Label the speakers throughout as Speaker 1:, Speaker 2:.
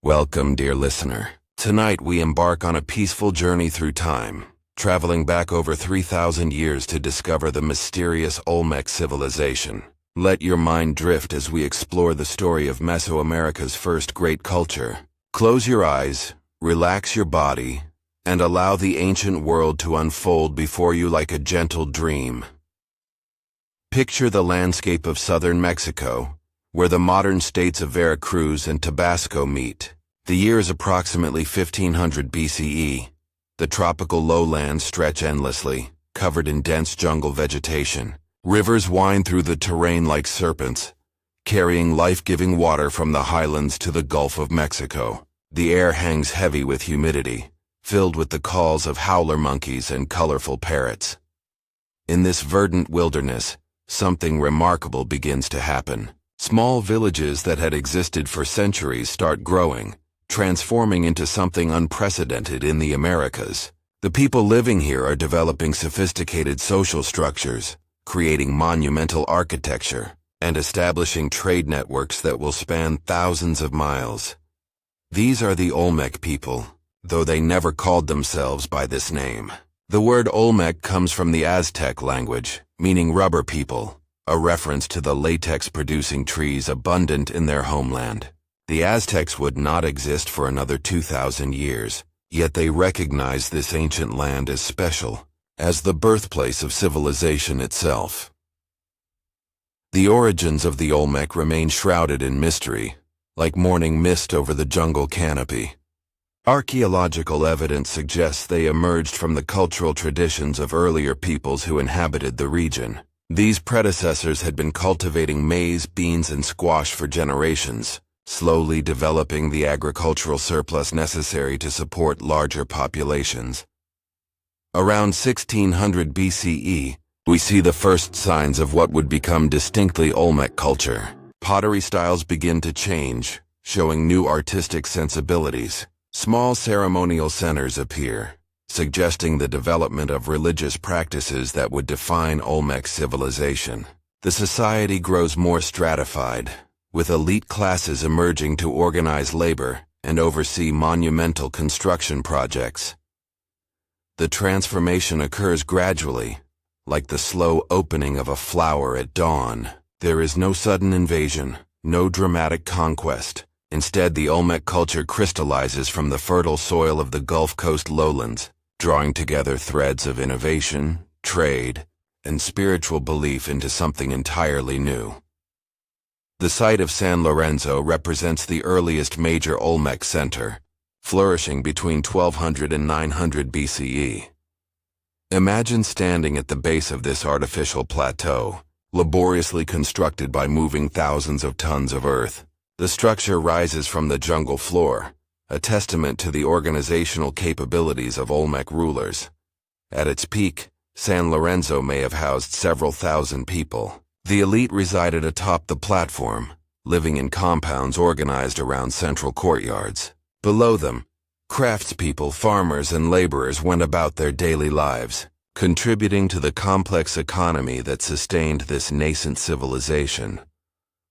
Speaker 1: Welcome, dear listener. Tonight we embark on a peaceful journey through time, traveling back over 3,000 years to discover the mysterious Olmec civilization. Let your mind drift as we explore the story of Mesoamerica's first great culture. Close your eyes, relax your body, and allow the ancient world to unfold before you like a gentle dream. Picture the landscape of southern Mexico, where the modern states of Veracruz and Tabasco meet. The year is approximately 1500 BCE. The tropical lowlands stretch endlessly, covered in dense jungle vegetation. Rivers wind through the terrain like serpents, carrying life-giving water from the highlands to the Gulf of Mexico. The air hangs heavy with humidity, filled with the calls of howler monkeys and colorful parrots. In this verdant wilderness, something remarkable begins to happen. Small villages that had existed for centuries start growing, transforming into something unprecedented in the Americas. The people living here are developing sophisticated social structures, creating monumental architecture, and establishing trade networks that will span thousands of miles. These are the Olmec people, though they never called themselves by this name. The word Olmec comes from the Aztec language, meaning rubber people, a reference to the latex-producing trees abundant in their homeland. The Aztecs would not exist for another 2,000 years, yet they recognized this ancient land as special, as the birthplace of civilization itself. The origins of the Olmec remain shrouded in mystery, like morning mist over the jungle canopy. Archaeological evidence suggests they emerged from the cultural traditions of earlier peoples who inhabited the region. These predecessors had been cultivating maize, beans, and squash for generations, slowly developing the agricultural surplus necessary to support larger populations. Around 1600 BCE, we see the first signs of what would become distinctly Olmec culture. Pottery styles begin to change, showing new artistic sensibilities. Small ceremonial centers appear, suggesting the development of religious practices that would define Olmec civilization. The society grows more stratified, with elite classes emerging to organize labor and oversee monumental construction projects. The transformation occurs gradually, like the slow opening of a flower at dawn. There is no sudden invasion, no dramatic conquest. Instead, the Olmec culture crystallizes from the fertile soil of the Gulf Coast lowlands, drawing together threads of innovation, trade, and spiritual belief into something entirely new. The site of San Lorenzo represents the earliest major Olmec center, flourishing between 1200 and 900 BCE. Imagine standing at the base of this artificial plateau, laboriously constructed by moving thousands of tons of earth. The structure rises from the jungle floor, a testament to the organizational capabilities of Olmec rulers. At its peak, San Lorenzo may have housed several thousand people. The elite resided atop the platform, living in compounds organized around central courtyards. Below them, craftspeople, farmers, and laborers went about their daily lives, contributing to the complex economy that sustained this nascent civilization.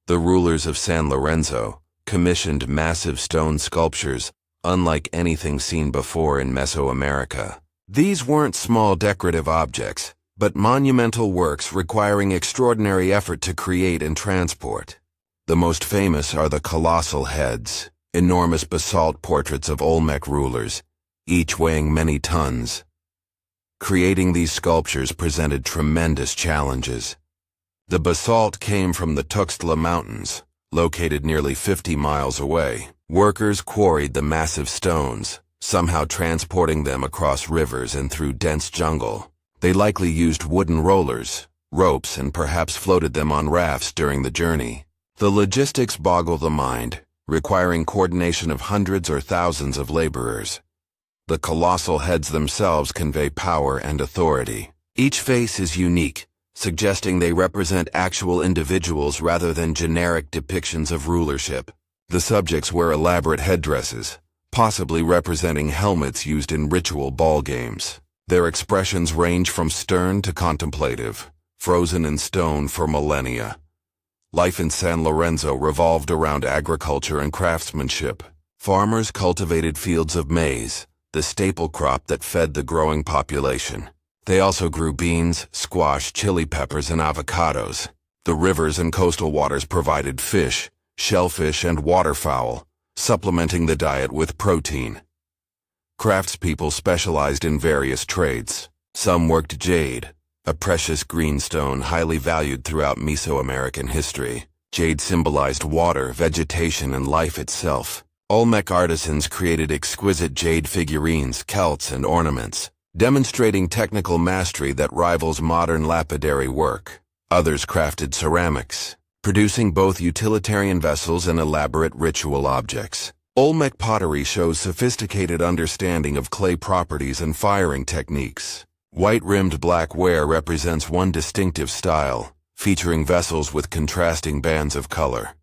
Speaker 1: The rulers of San Lorenzo commissioned massive stone sculptures unlike anything seen before in Mesoamerica. These weren't small decorative objects, but monumental works requiring extraordinary effort to create and transport. The most famous are the colossal heads, enormous basalt portraits of Olmec rulers, each weighing many tons. Creating these sculptures presented tremendous challenges. The basalt came from the Tuxtla Mountains, located nearly 50 miles away. Workers quarried the massive stones, somehow transporting them across rivers and through dense jungle. They likely used wooden rollers, ropes, and perhaps floated them on rafts during the journey. The logistics boggle the mind, requiring coordination of hundreds or thousands of laborers. The colossal heads themselves convey power and authority. Each face is unique, suggesting they represent actual individuals rather than generic depictions of rulership. The subjects wear elaborate headdresses, possibly representing helmets used in ritual ball games. Their expressions range from stern to contemplative, frozen in stone for millennia. Life in San Lorenzo revolved around agriculture and craftsmanship, Farmers cultivated fields of maize, the staple crop that fed the growing population. They also grew beans, squash, chili peppers, and avocados. The rivers and coastal waters provided fish, shellfish, and waterfowl, supplementing the diet with protein. Craftspeople specialized in various trades. Some worked jade, a precious greenstone highly valued throughout Mesoamerican history. Jade symbolized water, vegetation, and life itself. Olmec artisans created exquisite jade figurines, celts, and ornaments, demonstrating technical mastery that rivals modern lapidary work. Others crafted ceramics, producing both utilitarian vessels and elaborate ritual objects. Olmec pottery shows sophisticated understanding of clay properties and firing techniques. White-rimmed black ware represents one distinctive style, featuring vessels with contrasting bands of color.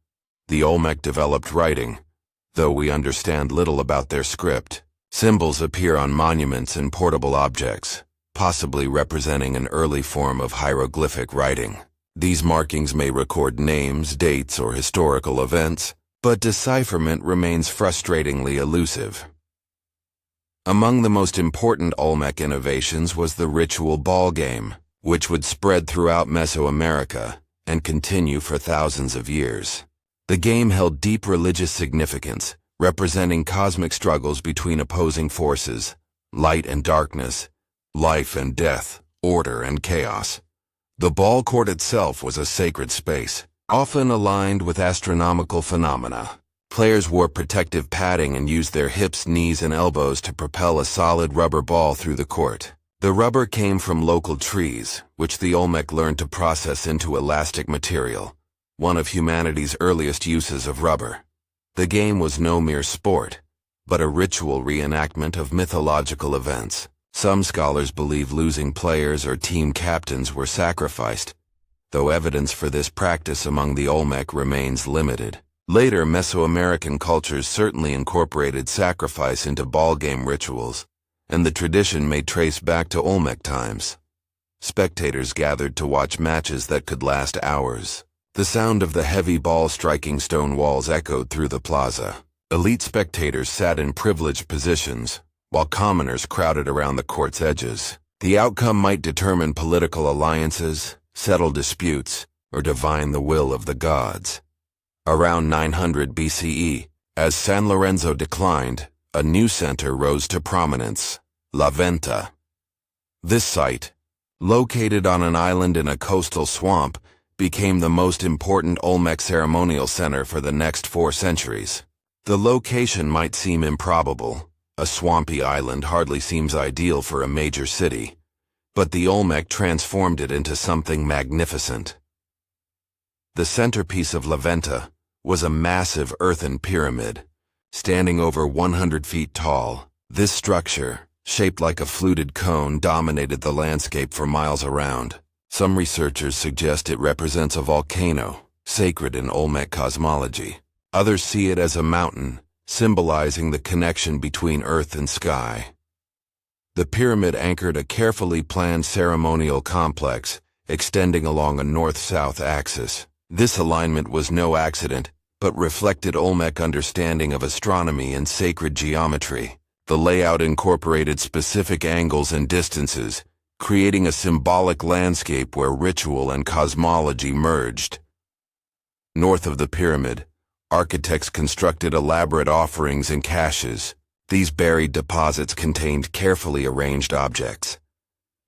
Speaker 1: The Olmec developed writing, though we understand little about their script. Symbols appear on monuments and portable objects, possibly representing an early form of hieroglyphic writing. These markings may record names, dates, or historical events, but decipherment remains frustratingly elusive. Among the most important Olmec innovations was the ritual ball game, which would spread throughout Mesoamerica and continue for thousands of years. The game held deep religious significance, representing cosmic struggles between opposing forces, light and darkness, life and death, order and chaos. The ball court itself was a sacred space, often aligned with astronomical phenomena. Players wore protective padding and used their hips, knees, and elbows to propel a solid rubber ball through the court. The rubber came from local trees, which the Olmec learned to process into elastic material, one of humanity's earliest uses of rubber. The game was no mere sport, but a ritual reenactment of mythological events. Some scholars believe losing players or team captains were sacrificed, though evidence for this practice among the Olmec remains limited. Later Mesoamerican cultures certainly incorporated sacrifice into ballgame rituals, and the tradition may trace back to Olmec times. Spectators gathered to watch matches that could last hours. The sound of the heavy ball striking stone walls echoed through the plaza. Elite spectators sat in privileged positions, while commoners crowded around the court's edges. The outcome might determine political alliances, settle disputes, or divine the will of the gods. Around 900 BCE, as San Lorenzo declined, a new center rose to prominence, La Venta. This site, located on an island in a coastal swamp, became the most important Olmec ceremonial center for the next 4 centuries. The location might seem improbable. A swampy island hardly seems ideal for a major city, but the Olmec transformed it into something magnificent. The centerpiece of La Venta was a massive earthen pyramid, standing over 100 feet tall. This structure, shaped like a fluted cone, dominated the landscape for miles around. Some researchers suggest it represents a volcano, sacred in Olmec cosmology. Others see it as a mountain, symbolizing the connection between earth and sky. The pyramid anchored a carefully planned ceremonial complex, extending along a north-south axis. This alignment was no accident, but reflected Olmec understanding of astronomy and sacred geometry. The layout incorporated specific angles and distances, creating a symbolic landscape where ritual and cosmology merged. North of the pyramid, architects constructed elaborate offerings and caches. These buried deposits contained carefully arranged objects: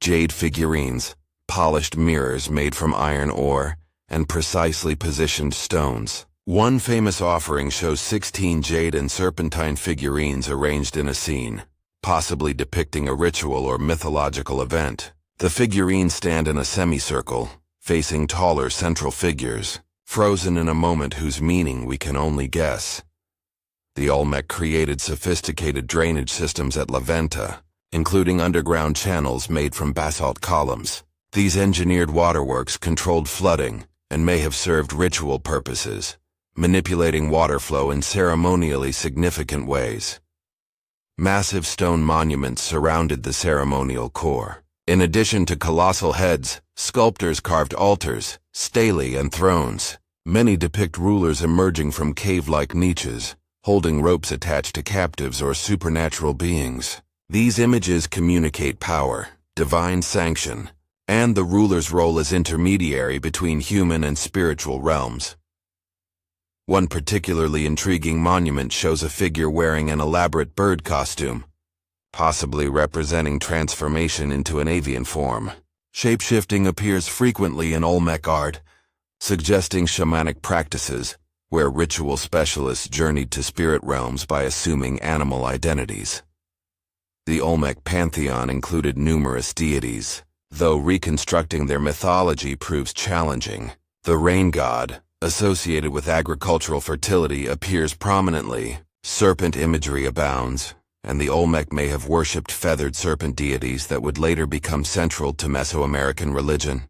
Speaker 1: jade figurines, polished mirrors made from iron ore, and precisely positioned stones. One famous offering shows 16 jade and serpentine figurines arranged in a scene, possibly depicting a ritual or mythological event. The figurines stand in a semicircle, facing taller central figures, frozen in a moment whose meaning we can only guess. The Olmec created sophisticated drainage systems at La Venta, including underground channels made from basalt columns. These engineered waterworks controlled flooding and may have served ritual purposes, manipulating water flow in ceremonially significant ways. Massive stone monuments surrounded the ceremonial core. In addition to colossal heads, sculptors carved altars, stelae, and thrones. Many depict rulers emerging from cave-like niches, holding ropes attached to captives or supernatural beings. These images communicate power, divine sanction, and the ruler's role as intermediary between human and spiritual realms. One particularly intriguing monument shows a figure wearing an elaborate bird costume, possibly representing transformation into an avian form. Shapeshifting appears frequently in Olmec art, suggesting shamanic practices, where ritual specialists journeyed to spirit realms by assuming animal identities. The Olmec pantheon included numerous deities, though reconstructing their mythology proves challenging. The rain god, associated with agricultural fertility, appears prominently. Serpent imagery abounds, and the Olmec may have worshipped feathered serpent deities that would later become central to Mesoamerican religion.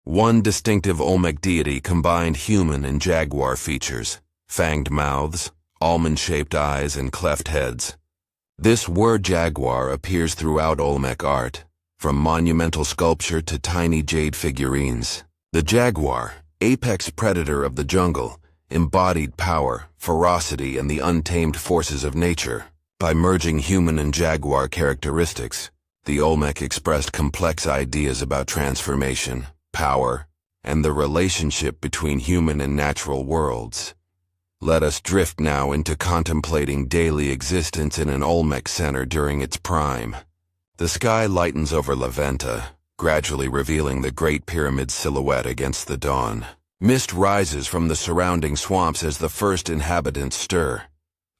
Speaker 1: One distinctive Olmec deity combined human and jaguar features: fanged mouths, almond-shaped eyes, and cleft heads. This word jaguar appears throughout Olmec art, from monumental sculpture to tiny jade figurines. The jaguar, apex predator of the jungle, embodied power, ferocity, and the untamed forces of nature. By merging human and jaguar characteristics, the Olmec expressed complex ideas about transformation, power, and the relationship between human and natural worlds. Let us drift now into contemplating daily existence in an Olmec center during its prime. The sky lightens over Venta, gradually revealing the Great Pyramid's silhouette against the dawn. Mist rises from the surrounding swamps as the first inhabitants stir.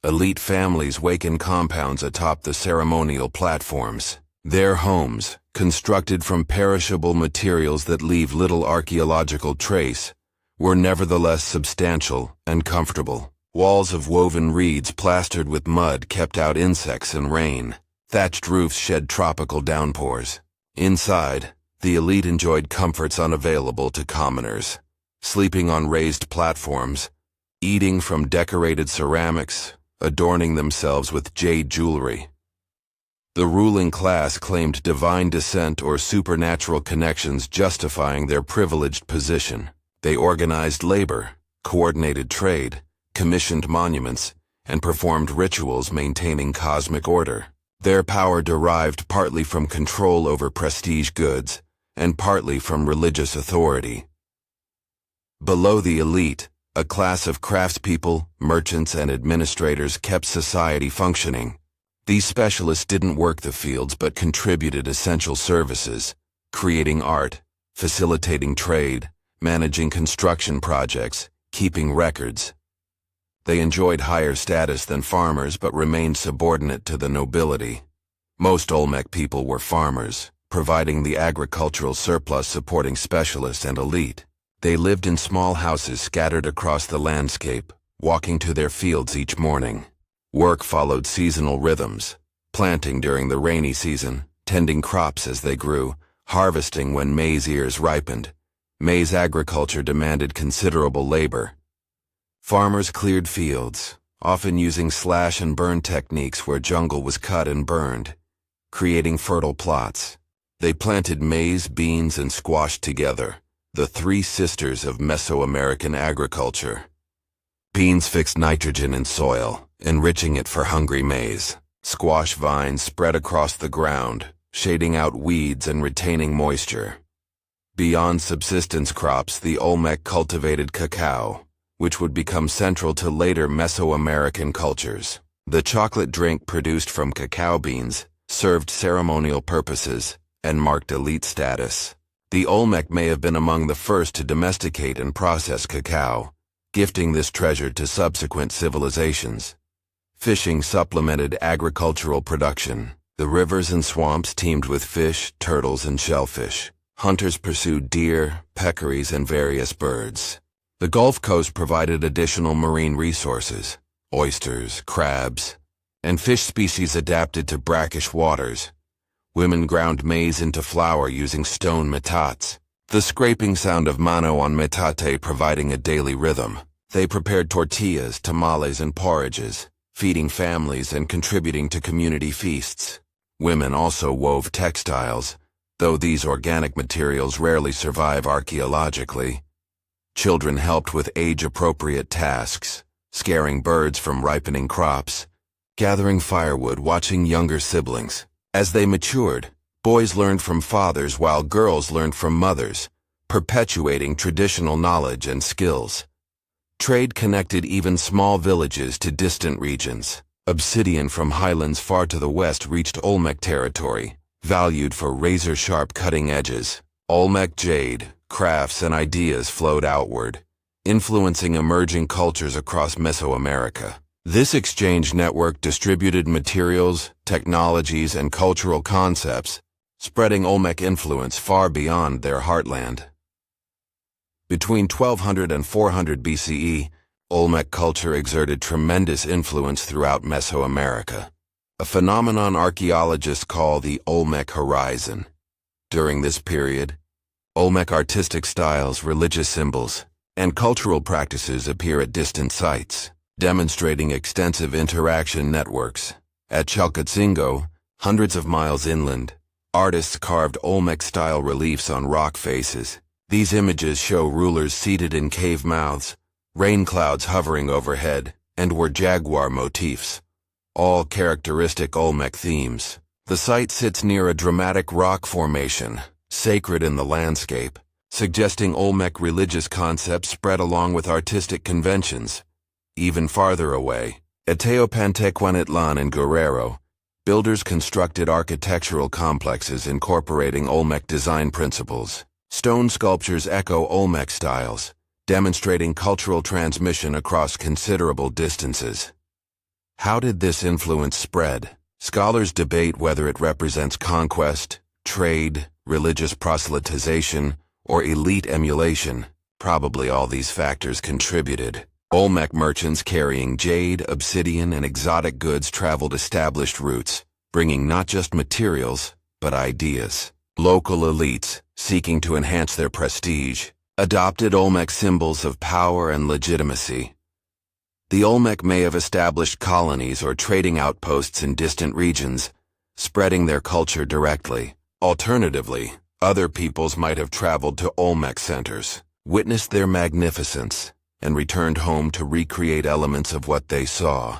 Speaker 1: Elite families wake in compounds atop the ceremonial platforms. Their homes, constructed from perishable materials that leave little archaeological trace, were nevertheless substantial and comfortable. Walls of woven reeds plastered with mud kept out insects and rain. Thatched roofs shed tropical downpours. Inside, the elite enjoyed comforts unavailable to commoners, sleeping on raised platforms, eating from decorated ceramics, adorning themselves with jade jewelry. The ruling class claimed divine descent or supernatural connections justifying their privileged position. They organized labor, coordinated trade, commissioned monuments, and performed rituals maintaining cosmic order. Their power derived partly from control over prestige goods, and partly from religious authority. Below the elite, a class of craftspeople, merchants, and administrators kept society functioning. These specialists didn't work the fields but contributed essential services, creating art, facilitating trade, managing construction projects, keeping records. They enjoyed higher status than farmers but remained subordinate to the nobility. Most Olmec people were farmers, providing the agricultural surplus supporting specialists and elite. They lived in small houses scattered across the landscape, walking to their fields each morning. Work followed seasonal rhythms, planting during the rainy season, tending crops as they grew, harvesting when maize ears ripened. Maize agriculture demanded considerable labor. Farmers cleared fields, often using slash-and-burn techniques where jungle was cut and burned, creating fertile plots. They planted maize, beans, and squash together, the three sisters of Mesoamerican agriculture. Beans fixed nitrogen in soil, enriching it for hungry maize. Squash vines spread across the ground, shading out weeds and retaining moisture. Beyond subsistence crops, the Olmec cultivated cacao, which would become central to later Mesoamerican cultures. The chocolate drink produced from cacao beans served ceremonial purposes and marked elite status. The Olmec may have been among the first to domesticate and process cacao, gifting this treasure to subsequent civilizations. Fishing supplemented agricultural production. The rivers and swamps teemed with fish, turtles, and shellfish. Hunters pursued deer, peccaries, and various birds. The Gulf Coast provided additional marine resources: oysters, crabs, and fish species adapted to brackish waters. Women ground maize into flour using stone metats, the scraping sound of mano on metate providing a daily rhythm. They prepared tortillas, tamales, and porridges, feeding families and contributing to community feasts. Women also wove textiles, though these organic materials rarely survive archaeologically. Children helped with age-appropriate tasks, scaring birds from ripening crops, gathering firewood, watching younger siblings. As they matured, boys learned from fathers while girls learned from mothers, perpetuating traditional knowledge and skills. Trade connected even small villages to distant regions. Obsidian from highlands far to the west reached Olmec territory, valued for razor-sharp cutting edges. Olmec jade, crafts, and ideas flowed outward, influencing emerging cultures across Mesoamerica. This exchange network distributed materials, technologies, and cultural concepts, spreading Olmec influence far beyond their heartland. Between 1200 and 400 BCE, Olmec culture exerted tremendous influence throughout Mesoamerica, a phenomenon archaeologists call the Olmec horizon. During this period, Olmec artistic styles, religious symbols, and cultural practices appear at distant sites, demonstrating extensive interaction networks. At Chalcatzingo, hundreds of miles inland, artists carved Olmec-style reliefs on rock faces. These images show rulers seated in cave mouths, rain clouds hovering overhead, and were jaguar motifs, all characteristic Olmec themes. The site sits near a dramatic rock formation, sacred in the landscape, suggesting Olmec religious concepts spread along with artistic conventions. Even farther away, at Teopantecuanitlan in Guerrero, builders constructed architectural complexes incorporating Olmec design principles. Stone sculptures echo Olmec styles, demonstrating cultural transmission across considerable distances. How did this influence spread? Scholars debate whether it represents conquest, trade, religious proselytization, or elite emulation. Probably all these factors contributed. Olmec merchants carrying jade, obsidian, and exotic goods traveled established routes, bringing not just materials, but ideas. Local elites, seeking to enhance their prestige, adopted Olmec symbols of power and legitimacy. The Olmec may have established colonies or trading outposts in distant regions, spreading their culture directly. Alternatively, other peoples might have traveled to Olmec centers, witnessed their magnificence, and returned home to recreate elements of what they saw.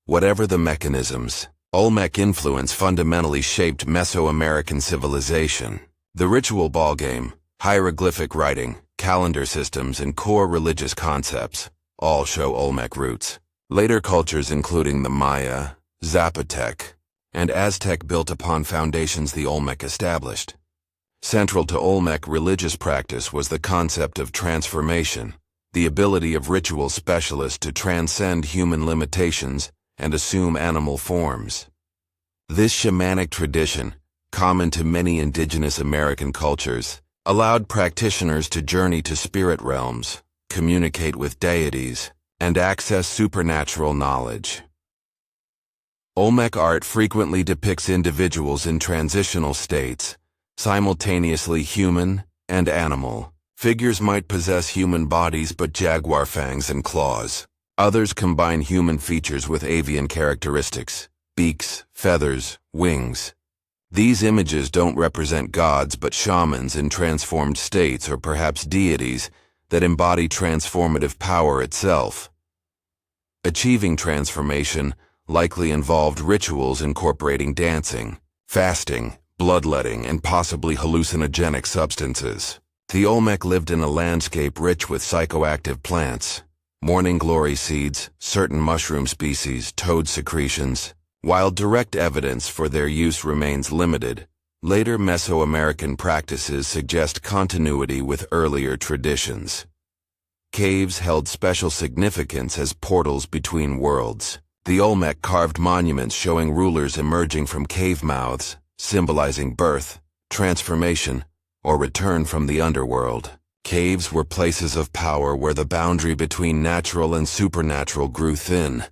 Speaker 1: Whatever the mechanisms, Olmec influence fundamentally shaped Mesoamerican civilization. The ritual ballgame, hieroglyphic writing, calendar systems, and core religious concepts all show Olmec roots. Later cultures including the Maya, Zapotec, and Aztec built upon foundations the Olmec established. Central to Olmec religious practice was the concept of transformation, the ability of ritual specialists to transcend human limitations and assume animal forms. This shamanic tradition, common to many indigenous American cultures, allowed practitioners to journey to spirit realms, communicate with deities, and access supernatural knowledge. Olmec art frequently depicts individuals in transitional states, simultaneously human and animal. Figures might possess human bodies but jaguar fangs and claws. Others combine human features with avian characteristics, beaks, feathers, wings. These images don't represent gods but shamans in transformed states or perhaps deities that embody transformative power itself. Achieving transformation likely involved rituals incorporating dancing, fasting, bloodletting, and possibly hallucinogenic substances. The Olmec lived in a landscape rich with psychoactive plants, morning glory seeds, certain mushroom species, toad secretions. While direct evidence for their use remains limited, later Mesoamerican practices suggest continuity with earlier traditions. Caves held special significance as portals between worlds. The Olmec carved monuments showing rulers emerging from cave mouths, symbolizing birth, transformation, or return from the underworld. Caves were places of power where the boundary between natural and supernatural grew thin.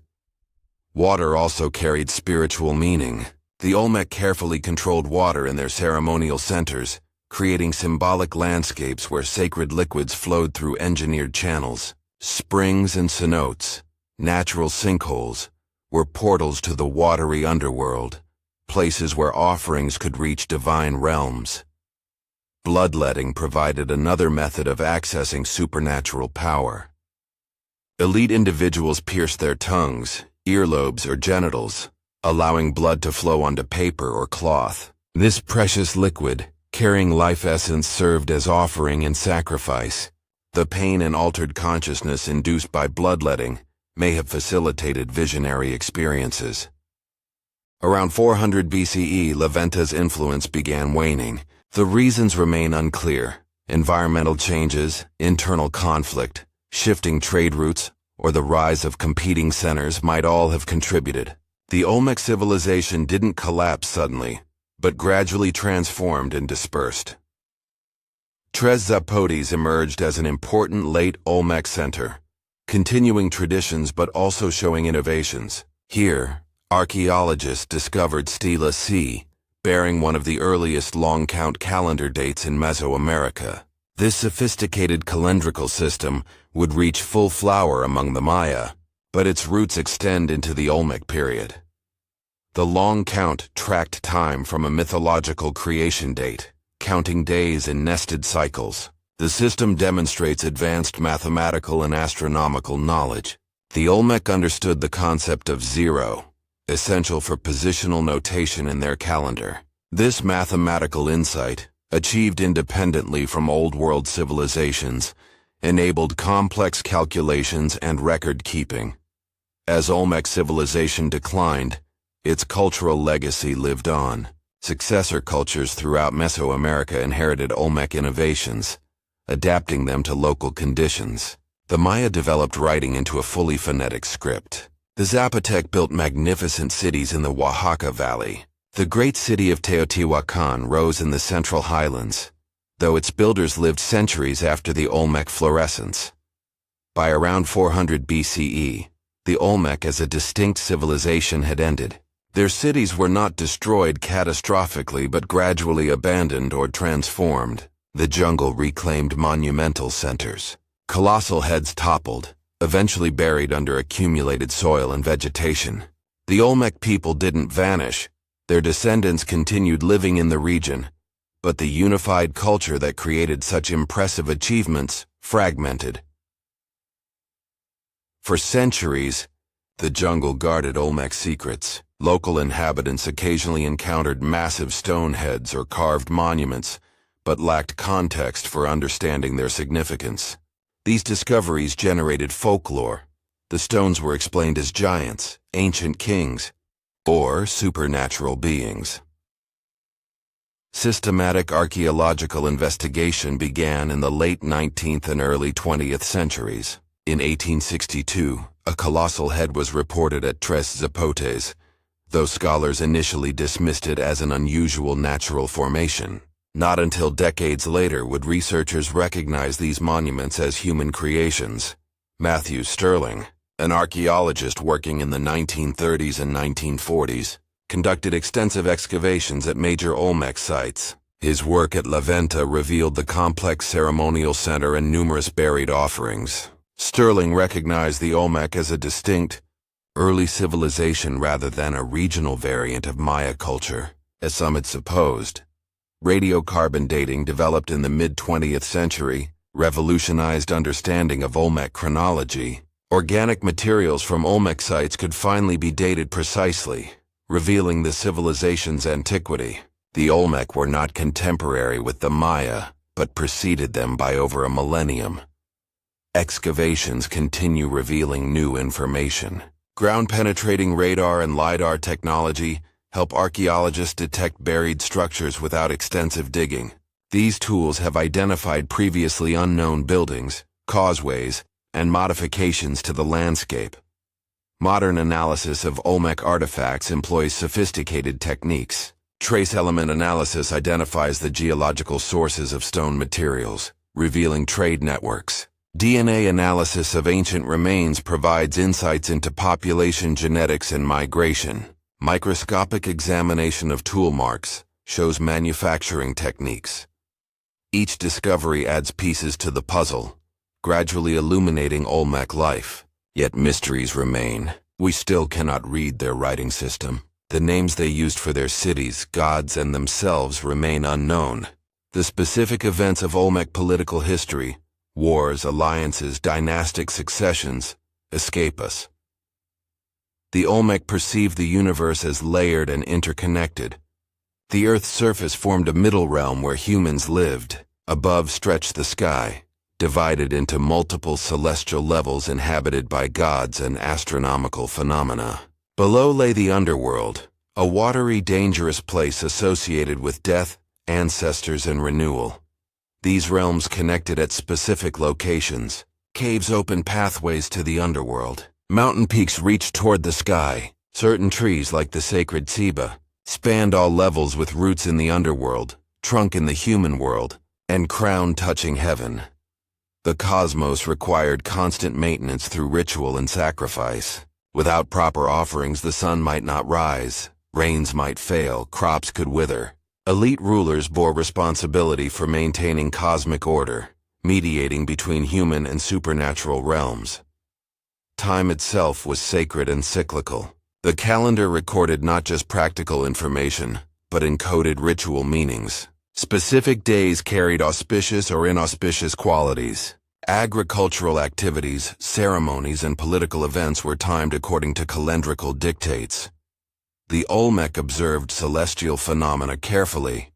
Speaker 1: Water also carried spiritual meaning. The Olmec carefully controlled water in their ceremonial centers, creating symbolic landscapes where sacred liquids flowed through engineered channels. Springs and cenotes, natural sinkholes, were portals to the watery underworld, places where offerings could reach divine realms. Bloodletting provided another method of accessing supernatural power. Elite individuals pierced their tongues, earlobes, or genitals, allowing blood to flow onto paper or cloth. This precious liquid, carrying life essence, served as offering and sacrifice. The pain and altered consciousness induced by bloodletting may have facilitated visionary experiences. Around 400 BCE, Venta's influence began waning. The reasons remain unclear. Environmental changes, internal conflict, shifting trade routes, or the rise of competing centers might all have contributed. The Olmec civilization didn't collapse suddenly, but gradually transformed and dispersed. Tres Zapotes emerged as an important late Olmec center, continuing traditions but also showing innovations. Here, archaeologists discovered Stela C, bearing one of the earliest long-count calendar dates in Mesoamerica. This sophisticated calendrical system would reach full flower among the Maya, but its roots extend into the Olmec period. The long count tracked time from a mythological creation date, counting days in nested cycles. The system demonstrates advanced mathematical and astronomical knowledge. The Olmec understood the concept of zero, essential for positional notation in their calendar. This mathematical insight, achieved independently from Old World civilizations, enabled complex calculations and record-keeping. As Olmec civilization declined, its cultural legacy lived on. Successor cultures throughout Mesoamerica inherited Olmec innovations, adapting them to local conditions. The Maya developed writing into a fully phonetic script. The Zapotec built magnificent cities in the Oaxaca Valley. The great city of Teotihuacan rose in the Central Highlands, though its builders lived centuries after the Olmec florescence. By around 400 BCE, the Olmec as a distinct civilization had ended. Their cities were not destroyed catastrophically but gradually abandoned or transformed. The jungle reclaimed monumental centers. Colossal heads toppled, eventually buried under accumulated soil and vegetation. The Olmec people didn't vanish. Their descendants continued living in the region, but the unified culture that created such impressive achievements fragmented. For centuries, the jungle guarded Olmec secrets. Local inhabitants occasionally encountered massive stone heads or carved monuments, but lacked context for understanding their significance. These discoveries generated folklore. The stones were explained as giants, ancient kings, or supernatural beings. Systematic archaeological investigation began in the late 19th and early 20th centuries. In 1862, a colossal head was reported at Tres Zapotes, though scholars initially dismissed it as an unusual natural formation. Not until decades later would researchers recognize these monuments as human creations. Matthew Sterling, an archaeologist working in the 1930s and 1940s, conducted extensive excavations at major Olmec sites. His work at Venta revealed the complex ceremonial center and numerous buried offerings. Sterling recognized the Olmec as a distinct, early civilization rather than a regional variant of Maya culture, as some had supposed. Radiocarbon dating developed in the mid-20th century, revolutionized understanding of Olmec chronology. Organic materials from Olmec sites could finally be dated precisely, revealing the civilization's antiquity. The Olmec were not contemporary with the Maya, but preceded them by over a millennium. Excavations continue revealing new information. Ground-penetrating radar and LiDAR technology help archaeologists detect buried structures without extensive digging. These tools have identified previously unknown buildings, causeways, and modifications to the landscape. Modern analysis of Olmec artifacts employs sophisticated techniques. Trace element analysis identifies the geological sources of stone materials, revealing trade networks. DNA analysis of ancient remains provides insights into population genetics and migration. Microscopic examination of tool marks shows manufacturing techniques. Each discovery adds pieces to the puzzle, gradually illuminating Olmec life. Yet mysteries remain. We still cannot read their writing system. The names they used for their cities, gods, and themselves remain unknown. The specific events of Olmec political history, wars, alliances, dynastic successions, escape us. The Olmec perceived the universe as layered and interconnected. The Earth's surface formed a middle realm where humans lived. Above stretched the sky, divided into multiple celestial levels inhabited by gods and astronomical phenomena. Below lay the underworld, a watery, dangerous place associated with death, ancestors, and renewal. These realms connected at specific locations. Caves opened pathways to the underworld. Mountain peaks reached toward the sky. Certain trees, like the sacred ceiba, spanned all levels with roots in the underworld, trunk in the human world, and crown touching heaven. The cosmos required constant maintenance through ritual and sacrifice. Without proper offerings, the sun might not rise, rains might fail, crops could wither. Elite rulers bore responsibility for maintaining cosmic order, mediating between human and supernatural realms. Time itself was sacred and cyclical. The calendar recorded not just practical information, but encoded ritual meanings. Specific days carried auspicious or inauspicious qualities. Agricultural activities, ceremonies, and political events were timed according to calendrical dictates. The Olmec observed celestial phenomena carefully.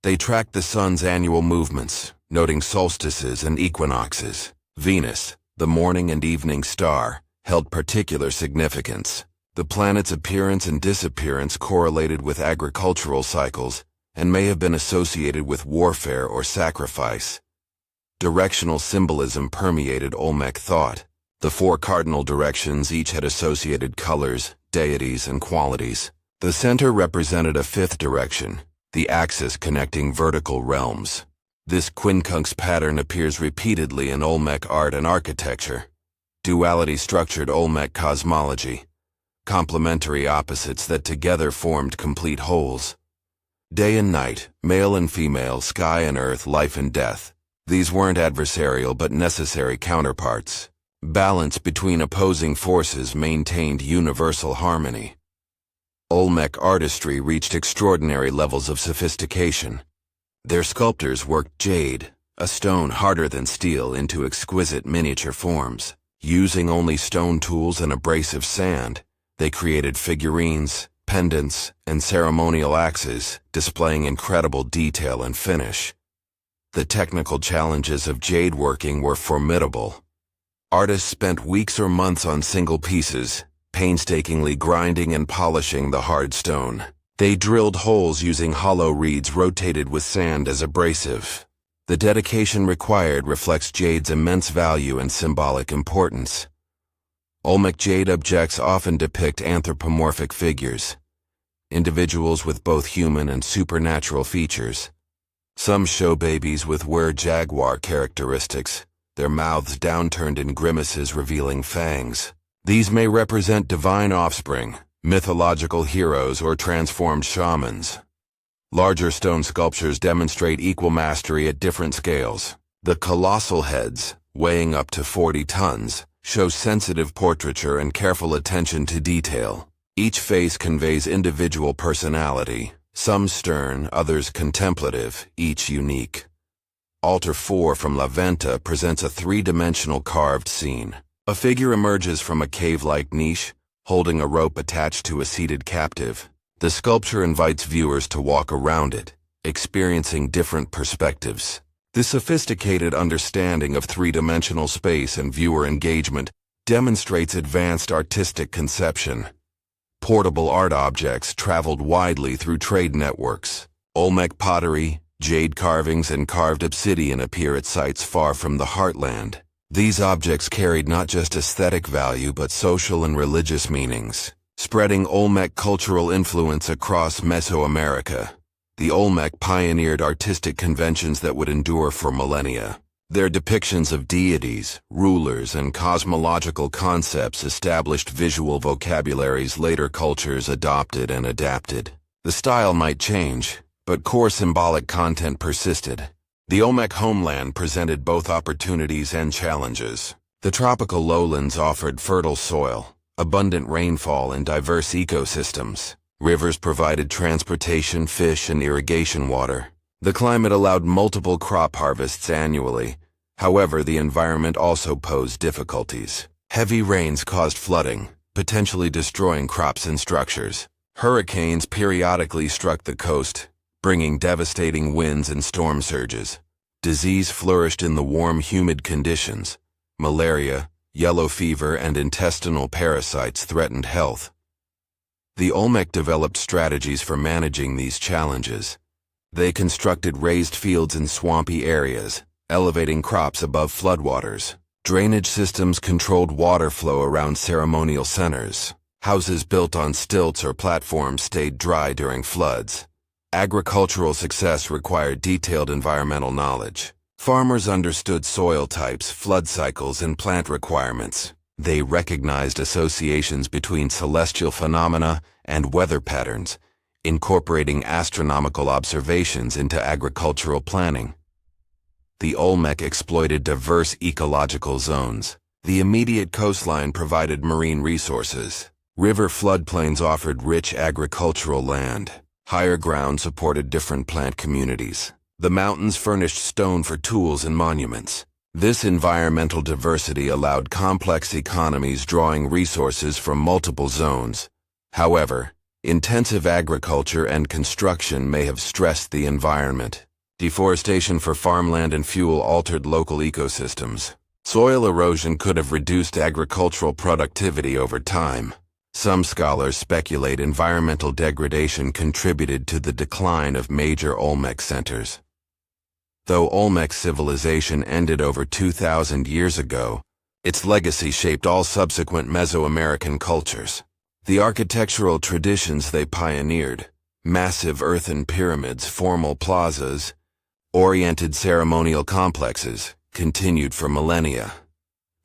Speaker 1: They tracked the sun's annual movements, noting solstices and equinoxes. Venus, the morning and evening star, held particular significance. The planet's appearance and disappearance correlated with agricultural cycles and may have been associated with warfare or sacrifice. Directional symbolism permeated Olmec thought. The four cardinal directions each had associated colors, deities, and qualities. The center represented a fifth direction, the axis connecting vertical realms. This quincunx pattern appears repeatedly in Olmec art and architecture. Duality structured Olmec cosmology, complementary opposites that together formed complete wholes. Day and night, male and female, sky and earth, life and death. These weren't adversarial but necessary counterparts. Balance between opposing forces maintained universal harmony. Olmec artistry reached extraordinary levels of sophistication. Their sculptors worked jade, a stone harder than steel, into exquisite miniature forms. Using only stone tools and abrasive sand, they created figurines, pendants, and ceremonial axes, displaying incredible detail and finish. The technical challenges of jade working were formidable. Artists spent weeks or months on single pieces, painstakingly grinding and polishing the hard stone. They drilled holes using hollow reeds rotated with sand as abrasive. The dedication required reflects jade's immense value and symbolic importance. Olmec jade objects often depict anthropomorphic figures, individuals with both human and supernatural features. Some show babies with were-jaguar characteristics, their mouths downturned in grimaces revealing fangs. These may represent divine offspring, mythological heroes, or transformed shamans. Larger stone sculptures demonstrate equal mastery at different scales. The colossal heads, weighing up to 40 tons, show sensitive portraiture and careful attention to detail. Each face conveys individual personality, some stern, others contemplative, each unique. Altar 4 from Venta presents a three-dimensional carved scene. A figure emerges from a cave-like niche, holding a rope attached to a seated captive. The sculpture invites viewers to walk around it, experiencing different perspectives. This sophisticated understanding of three-dimensional space and viewer engagement demonstrates advanced artistic conception. Portable art objects traveled widely through trade networks. Olmec pottery, jade carvings, and carved obsidian appear at sites far from the heartland. These objects carried not just aesthetic value but social and religious meanings, spreading Olmec cultural influence across Mesoamerica. The Olmec pioneered artistic conventions that would endure for millennia. Their depictions of deities, rulers, and cosmological concepts established visual vocabularies later cultures adopted and adapted. The style might change, but core symbolic content persisted. The Olmec homeland presented both opportunities and challenges. The tropical lowlands offered fertile soil, abundant rainfall, and diverse ecosystems. Rivers provided transportation, fish, and irrigation water. The climate allowed multiple crop harvests annually. However, the environment also posed difficulties. Heavy rains caused flooding, potentially destroying crops and structures. Hurricanes periodically struck the coast, bringing devastating winds and storm surges. Disease flourished in the warm, humid conditions. Malaria, yellow fever, and intestinal parasites threatened health. The Olmec developed strategies for managing these challenges. They constructed raised fields in swampy areas, elevating crops above floodwaters. Drainage systems controlled water flow around ceremonial centers. Houses built on stilts or platforms stayed dry during floods. Agricultural success required detailed environmental knowledge. Farmers understood soil types, flood cycles, and plant requirements. They recognized associations between celestial phenomena and weather patterns, incorporating astronomical observations into agricultural planning. The Olmec exploited diverse ecological zones. The immediate coastline provided marine resources. River floodplains offered rich agricultural land. Higher ground supported different plant communities. The mountains furnished stone for tools and monuments. This environmental diversity allowed complex economies drawing resources from multiple zones. However, intensive agriculture and construction may have stressed the environment. Deforestation for farmland and fuel altered local ecosystems. Soil erosion could have reduced agricultural productivity over time. Some scholars speculate environmental degradation contributed to the decline of major Olmec centers. Though Olmec civilization ended over 2,000 years ago, its legacy shaped all subsequent Mesoamerican cultures. The architectural traditions they pioneered, massive earthen pyramids, formal plazas, oriented ceremonial complexes, continued for millennia.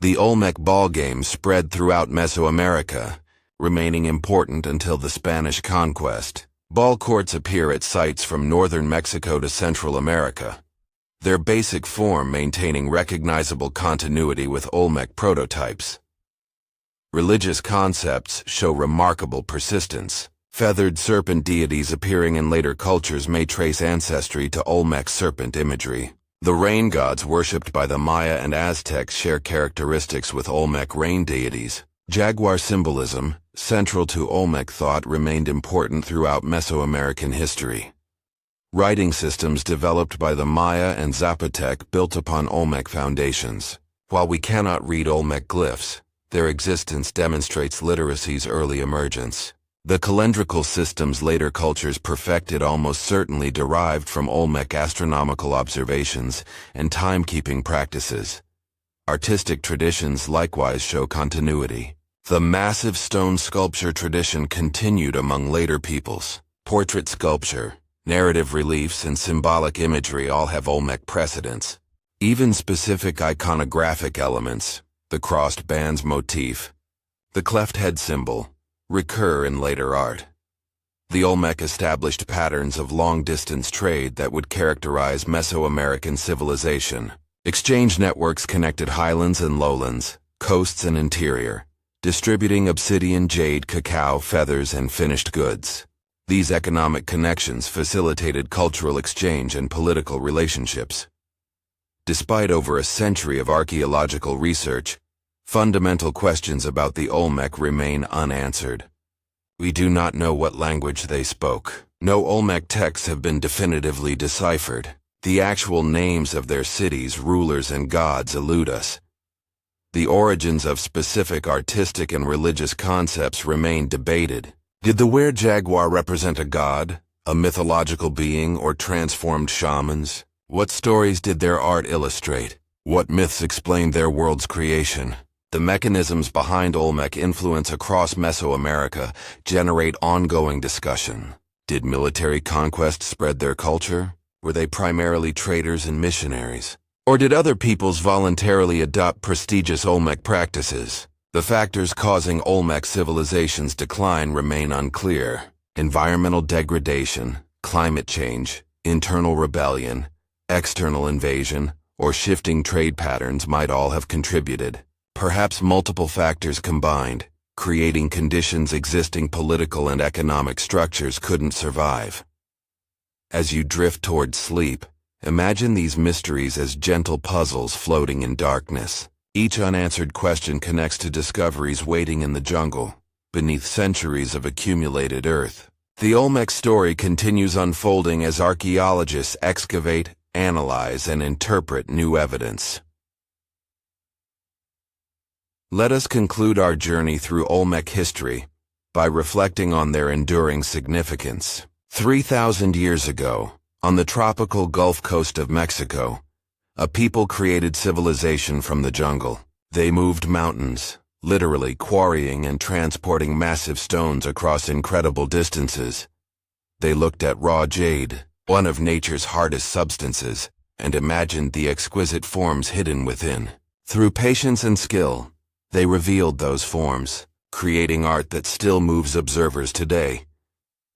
Speaker 1: The Olmec ballgame spread throughout Mesoamerica, remaining important until the Spanish conquest. Ball courts appear at sites from northern Mexico to Central America, their basic form maintaining recognizable continuity with Olmec prototypes. Religious concepts show remarkable persistence. Feathered serpent deities appearing in later cultures may trace ancestry to Olmec serpent imagery. The rain gods worshipped by the Maya and Aztecs share characteristics with Olmec rain deities. Jaguar symbolism, central to Olmec thought, remained important throughout Mesoamerican history. Writing systems developed by the Maya and Zapotec built upon Olmec foundations. While we cannot read Olmec glyphs, their existence demonstrates literacy's early emergence. The calendrical systems later cultures perfected almost certainly derived from Olmec astronomical observations and timekeeping practices. Artistic traditions likewise show continuity. The massive stone sculpture tradition continued among later peoples. Portrait sculpture, narrative reliefs, and symbolic imagery all have Olmec precedents. Even specific iconographic elements, the crossed bands motif, the cleft head symbol, recur in later art. The Olmec established patterns of long-distance trade that would characterize Mesoamerican civilization. Exchange networks connected highlands and lowlands, coasts and interior, distributing obsidian, jade, cacao, feathers, and finished goods. These economic connections facilitated cultural exchange and political relationships. Despite over a century of archaeological research, fundamental questions about the Olmec remain unanswered. We do not know what language they spoke. No Olmec texts have been definitively deciphered. The actual names of their cities, rulers, and gods elude us. The origins of specific artistic and religious concepts remain debated. Did the were-jaguar represent a god, a mythological being, or transformed shamans? What stories did their art illustrate? What myths explained their world's creation? The mechanisms behind Olmec influence across Mesoamerica generate ongoing discussion. Did military conquest spread their culture? Were they primarily traders and missionaries? Or did other peoples voluntarily adopt prestigious Olmec practices? The factors causing Olmec civilization's decline remain unclear. Environmental degradation, climate change, internal rebellion, external invasion, or shifting trade patterns might all have contributed. Perhaps multiple factors combined, creating conditions existing political and economic structures couldn't survive. As you drift toward sleep, imagine these mysteries as gentle puzzles floating in darkness. Each unanswered question connects to discoveries waiting in the jungle, beneath centuries of accumulated earth. The Olmec story continues unfolding as archaeologists excavate, analyze, and interpret new evidence. Let us conclude our journey through Olmec history by reflecting on their enduring significance. 3,000 years ago, on the tropical Gulf Coast of Mexico, a people created civilization from the jungle. They moved mountains, literally quarrying and transporting massive stones across incredible distances. They looked at raw jade, one of nature's hardest substances, and imagined the exquisite forms hidden within. Through patience and skill, they revealed those forms, creating art that still moves observers today.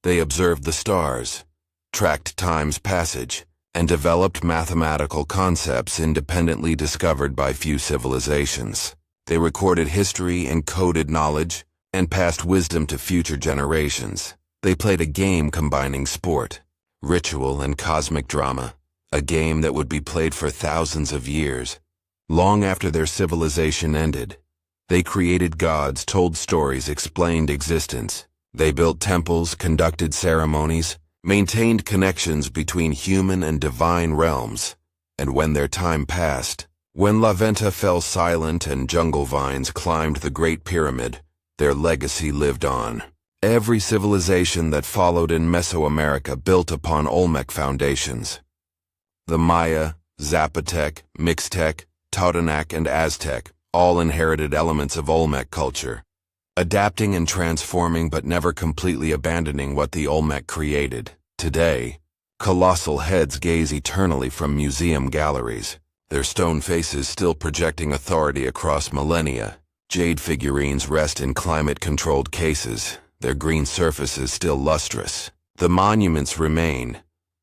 Speaker 1: They observed the stars, tracked time's passage, and developed mathematical concepts independently discovered by few civilizations. They recorded history, encoded knowledge, and passed wisdom to future generations. They played a game combining sport, ritual, and cosmic drama, a game that would be played for thousands of years. Long after their civilization ended, they created gods, told stories, explained existence. They built temples, conducted ceremonies, maintained connections between human and divine realms. And when their time passed, when Venta fell silent and jungle vines climbed the Great Pyramid, their legacy lived on. Every civilization that followed in Mesoamerica built upon Olmec foundations. The Maya, Zapotec, Mixtec, Totonac, and Aztec all inherited elements of Olmec culture, adapting and transforming but never completely abandoning what the Olmec created. Today, colossal heads gaze eternally from museum galleries, their stone faces still projecting authority across millennia. Jade figurines rest in climate-controlled cases, their green surfaces still lustrous. The monuments remain,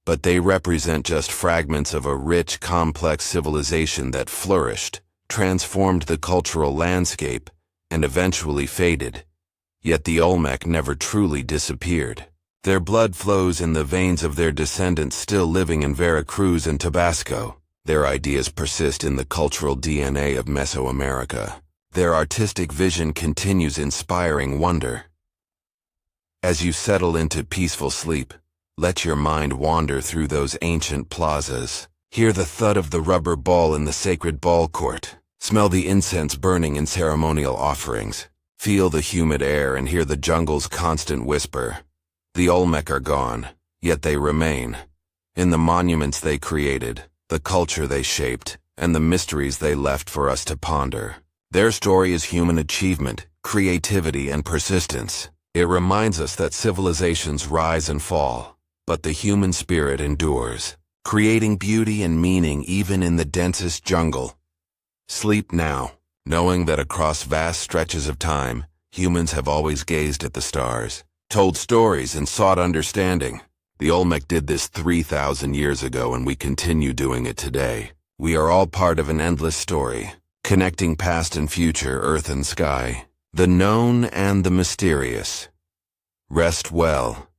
Speaker 1: but they represent just fragments of a rich, complex civilization that flourished, transformed the cultural landscape, and eventually faded. Yet the Olmec never truly disappeared. Their blood flows in the veins of their descendants still living in Veracruz and Tabasco. Their ideas persist in the cultural DNA of Mesoamerica. Their artistic vision continues inspiring wonder. As you settle into peaceful sleep, let your mind wander through those ancient plazas. Hear the thud of the rubber ball in the sacred ball court. Smell the incense burning in ceremonial offerings. Feel the humid air and hear the jungle's constant whisper. The Olmec are gone, yet they remain. In the monuments they created, the culture they shaped, and the mysteries they left for us to ponder. Their story is human achievement, creativity, and persistence. It reminds us that civilizations rise and fall, but the human spirit endures, creating beauty and meaning even in the densest jungle. Sleep now, knowing that across vast stretches of time, humans have always gazed at the stars, told stories, and sought understanding. The Olmec did this 3,000 years ago, and we continue doing it today. We are all part of an endless story, connecting past and future, earth and sky, the known and the mysterious. Rest well,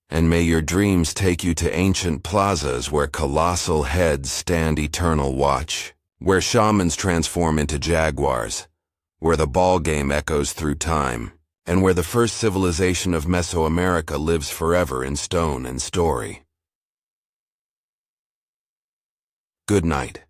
Speaker 1: and may your dreams take you to ancient plazas where colossal heads stand eternal watch, where shamans transform into jaguars, where the ball game echoes through time, and where the first civilization of Mesoamerica lives forever in stone and story. Good night.